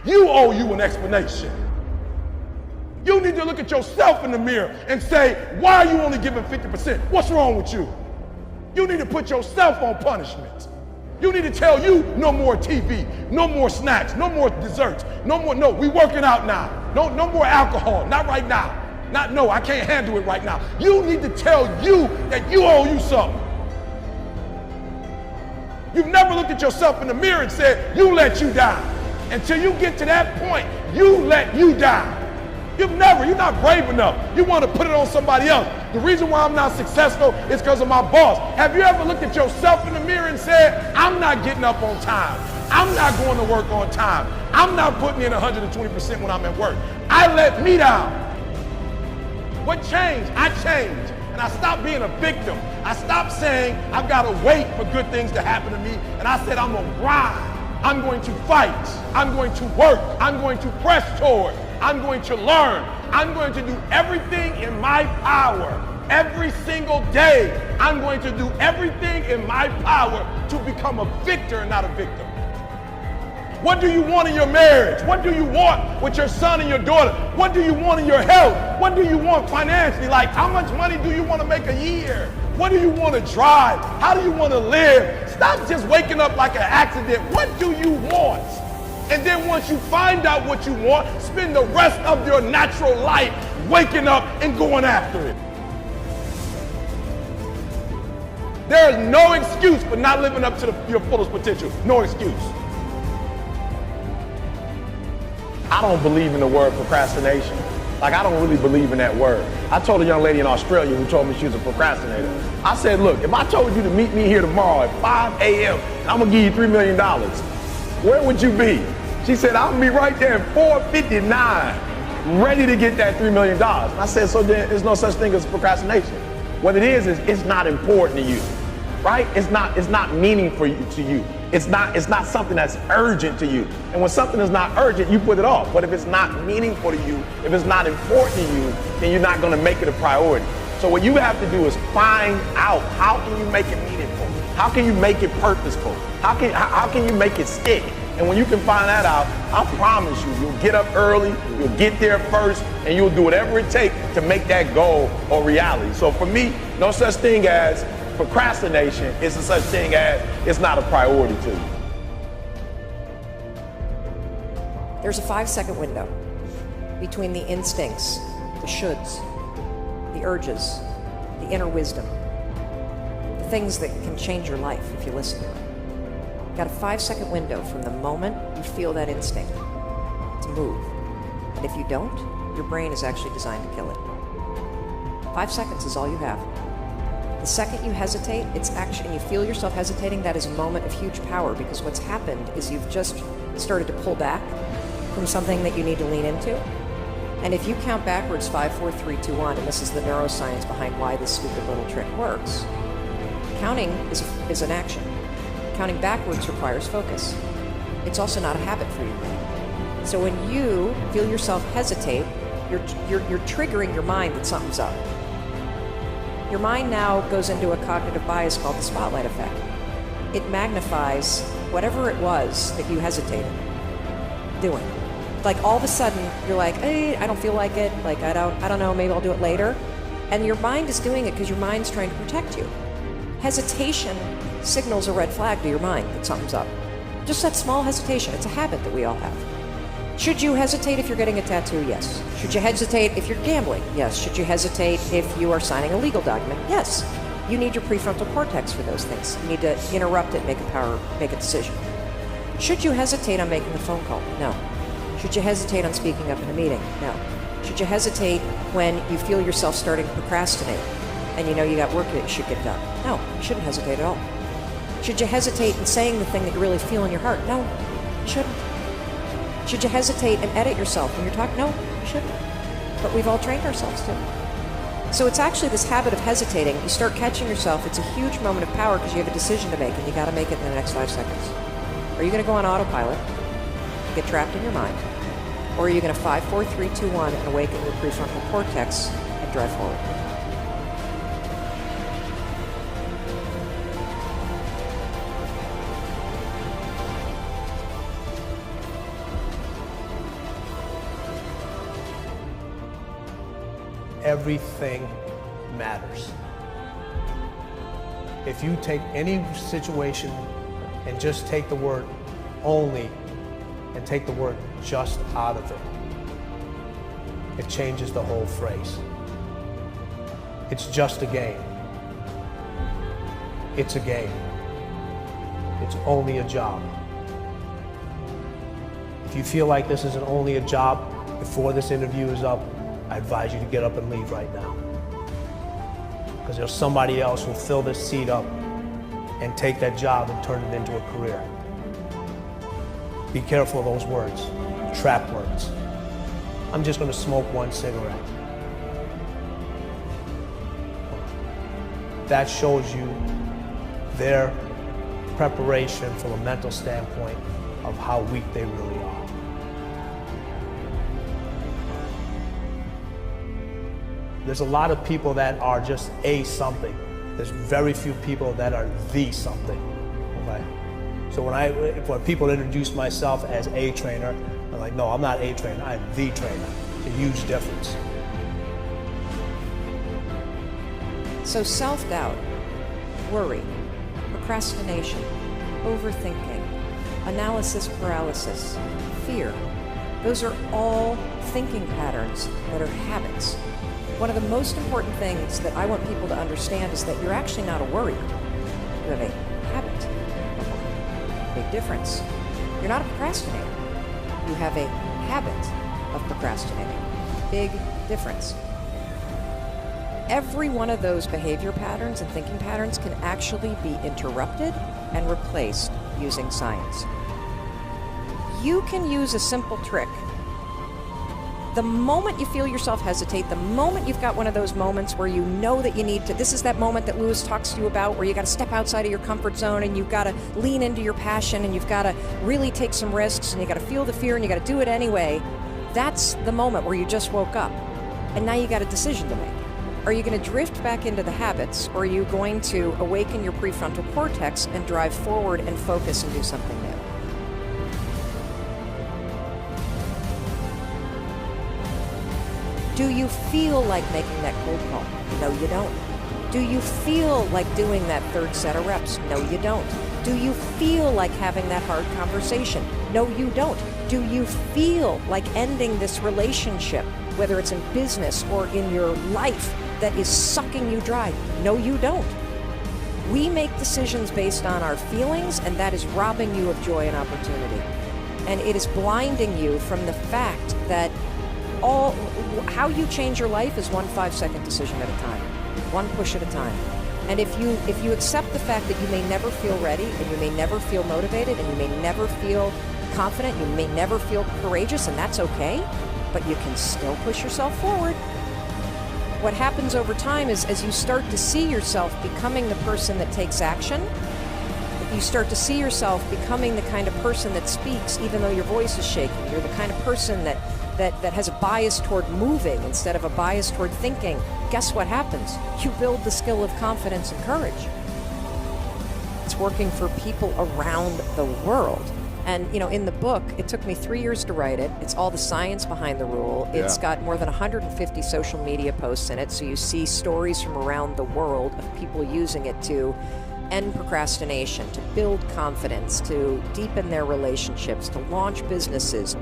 You owe you an explanation. You need to look at yourself in the mirror and say, why are you only giving 50%? What's wrong with you? You need to put yourself on punishment. You need to tell you no more TV, no more snacks, no more desserts, no, we working out now. No more alcohol, not right now. No, I can't handle it right now. You need to tell you that you owe you something. You've never looked at yourself in the mirror and said, you let you down. Until you get to that point, you let you down. You're not brave enough. You want to put it on somebody else. The reason why I'm not successful is because of my boss. Have you ever looked at yourself in the mirror and said, I'm not getting up on time. I'm not going to work on time. I'm not putting in 120% when I'm at work. I let me down. What changed? I changed. And I stopped being a victim. I stopped saying, I've got to wait for good things to happen to me. And I said, I'm going to grind. I'm going to fight. I'm going to work. I'm going to press toward. I'm going to learn. I'm going to do everything in my power. Every single day, I'm going to do everything in my power to become a victor and not a victim. What do you want in your marriage? What do you want with your son and your daughter? What do you want in your health? What do you want financially? Like, how much money do you want to make a year? What do you want to drive? How do you want to live? Stop just waking up like an accident. What do you want? And then once you find out what you want, spend the rest of your natural life waking up and going after it. There is no excuse for not living up to your fullest potential. No excuse. I don't believe in the word procrastination. Like, I don't really believe in that word. I told a young lady in Australia who told me she was a procrastinator. I said, look, if I told you to meet me here tomorrow at 5 a.m. and I'm gonna give you $3 million, where would you be? She said, I'll be right there at 4:59, ready to get that $3 million. And I said, so then there's no such thing as procrastination. What it is it's not important to you, right? It's not meaningful to you. It's not something that's urgent to you. And when something is not urgent, you put it off. But if it's not meaningful to you, if it's not important to you, then you're not gonna make it a priority. So what you have to do is find out, how can you make it meaningful? How can you make it purposeful? How can you make it stick? And when you can find that out, I promise you'll get up early, you'll get there first, and you'll do whatever it takes to make that goal a reality. So for me, no such thing as procrastination. It's a such thing as it's not a priority to you. There's a 5-second window between the instincts, the shoulds, the urges, the inner wisdom, the things that can change your life if you listen to it. You've got a 5-second window from the moment you feel that instinct to move. And if you don't, your brain is actually designed to kill it. 5 seconds is all you have. The second you hesitate, you feel yourself hesitating, that is a moment of huge power, because what's happened is you've just started to pull back from something that you need to lean into. And if you count backwards 5, 4, 3, 2, 1, and this is the neuroscience behind why this stupid little trick works, counting is an action. Counting backwards requires focus. It's also not a habit for you. So when you feel yourself hesitate, you're triggering your mind that something's up. Your mind now goes into a cognitive bias called the spotlight effect. It magnifies whatever it was that you hesitated doing. Like, all of a sudden, you're like, hey, I don't feel like it. Like, I don't know, maybe I'll do it later. And your mind is doing it because your mind's trying to protect you. Hesitation signals a red flag to your mind that something's up. Just that small hesitation. It's a habit that we all have. Should you hesitate if you're getting a tattoo? Yes. Should you hesitate if you're gambling? Yes. Should you hesitate if you are signing a legal document? Yes. You need your prefrontal cortex for those things. You need to interrupt it, make a decision. Should you hesitate on making a phone call? No. Should you hesitate on speaking up in a meeting? No. Should you hesitate when you feel yourself starting to procrastinate and you know you got work that you should get done? No, you shouldn't hesitate at all. Should you hesitate in saying the thing that you really feel in your heart? No, you shouldn't. Should you hesitate and edit yourself when you're talking? No, you shouldn't. But we've all trained ourselves to. So it's actually this habit of hesitating. You start catching yourself. It's a huge moment of power because you have a decision to make and you got to make it in the next 5 seconds. Are you going to go on autopilot, get trapped in your mind, or are you going to 5, 4, 3, 2, 1 and awaken your prefrontal cortex and drive forward? everything matters. If you take any situation and just take the word only and take the word just out of it, it changes the whole phrase. It's just a game. It's a game. It's only a job. If you feel like this isn't only a job before this interview is up, I advise you to get up and leave right now. Because there's somebody else who'll fill this seat up and take that job and turn it into a career. Be careful of those words, trap words. I'm just going to smoke one cigarette. That shows you their preparation from a mental standpoint of how weak they really are. There's a lot of people that are just a something. There's very few people that are the something. Okay? So when people introduce myself as a trainer, I'm like, no, I'm not a trainer, I'm the trainer. It's a huge difference. So self-doubt, worry, procrastination, overthinking, analysis paralysis, fear, those are all thinking patterns that are habits. One of the most important things that I want people to understand is that you're actually not a worrier. You have a habit. Big difference. You're not a procrastinator. You have a habit of procrastinating. Big difference. Every one of those behavior patterns and thinking patterns can actually be interrupted and replaced using science. You can use a simple trick. The moment you feel yourself hesitate, the moment you've got one of those moments where you know that you need to, this is that moment that Lewis talks to you about where you got to step outside of your comfort zone and you've got to lean into your passion and you've got to really take some risks and you got to feel the fear and you got to do it anyway. That's the moment where you just woke up and now you got a decision to make. Are you going to drift back into the habits, or are you going to awaken your prefrontal cortex and drive forward and focus and do something new? Do you feel like making that cold call? No, you don't. Do you feel like doing that third set of reps? No, you don't. Do you feel like having that hard conversation? No, you don't. Do you feel like ending this relationship, whether it's in business or in your life, that is sucking you dry? No, you don't. We make decisions based on our feelings, and that is robbing you of joy and opportunity. And it is blinding you from the fact that how you change your life is one 5-second decision at a time, one push at a time. And if you accept the fact that you may never feel ready, and you may never feel motivated, and you may never feel confident, you may never feel courageous, and that's okay, but you can still push yourself forward. What happens over time is, as you start to see yourself becoming the person that takes action, you start to see yourself becoming the kind of person that speaks even though your voice is shaking. You're the kind of person that has a bias toward moving instead of a bias toward thinking. Guess what happens? You build the skill of confidence and courage. It's working for people around the world. And, in the book, it took me 3 years to write it. It's all the science behind the rule. It's got more than 150 social media posts in it. So you see stories from around the world of people using it to end procrastination, to build confidence, to deepen their relationships, to launch businesses.